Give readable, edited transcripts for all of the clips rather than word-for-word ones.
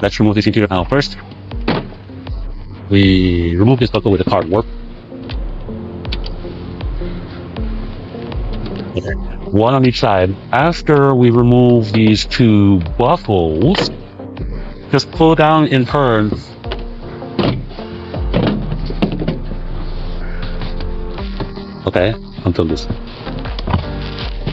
let's remove this interior panel first. We remove this buckle with the card warp. Okay. One on each side. After we remove these two buckles, just pull down in turn. Okay, until this.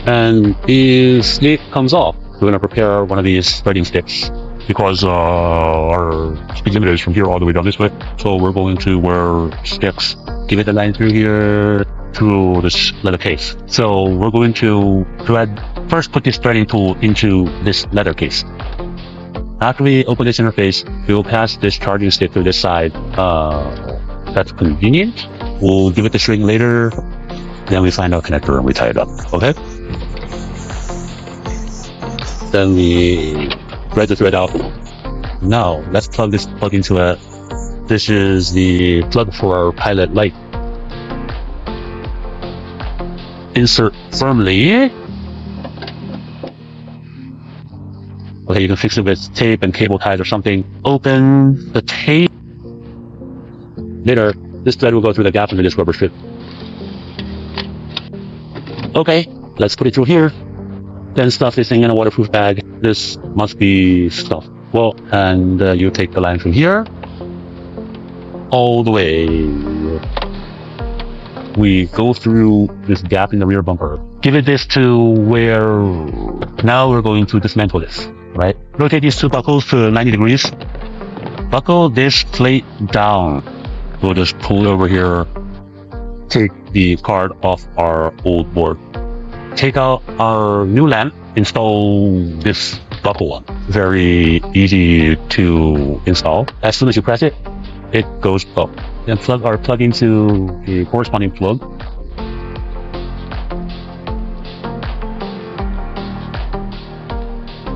And the snake comes off. We're going to prepare one of these threading sticks because our speed limiter is from here all the way down this way. So we're going to wear sticks. Give it a line through here, through this leather case. So we're going to first put this threading tool into this leather case. After we open this interface, we will pass this charging stick through this side. That's convenient. We'll give it the string later. Then we find our connector and we tie it up. Okay? Then we thread the thread out. Now, let's plug this plug into it. This is the plug for our pilot light. Insert firmly. Okay, you can fix it with tape and cable ties or something. Open the tape. Later, this thread will go through the gap into this rubber strip. Okay, let's put it through here. Then stuff this thing in a waterproof bag. This must be stuffed well, and you take the line from here all the way. We go through this gap in the rear bumper. Give it this to where now we're going to dismantle this, right? Rotate these two buckles to 90 degrees. Buckle this plate down. We'll just pull it over here. Take the card off our old board. Take out our new lamp. Install this buckle one. Very easy to install. As soon as you press it, it goes up. Then plug into the corresponding plug.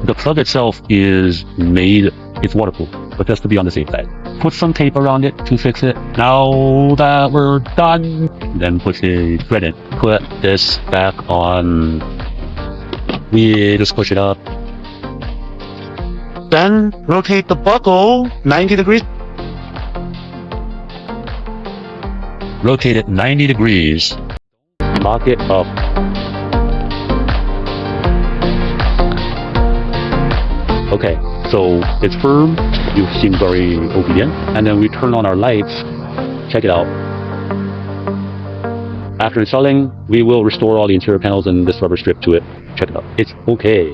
The plug itself is made, it's waterproof, but just to be on the safe side. Put some tape around it to fix it. Now that we're done, then put the thread in. Put this back on. We just push it up. Then rotate the buckle 90 degrees. Rotate it 90 degrees. Lock it up. Okay, so it's firm. You seem very obedient. And then we turn on our lights. Check it out. After installing, we will restore all the interior panels and this rubber strip to it. Check it out. It's okay.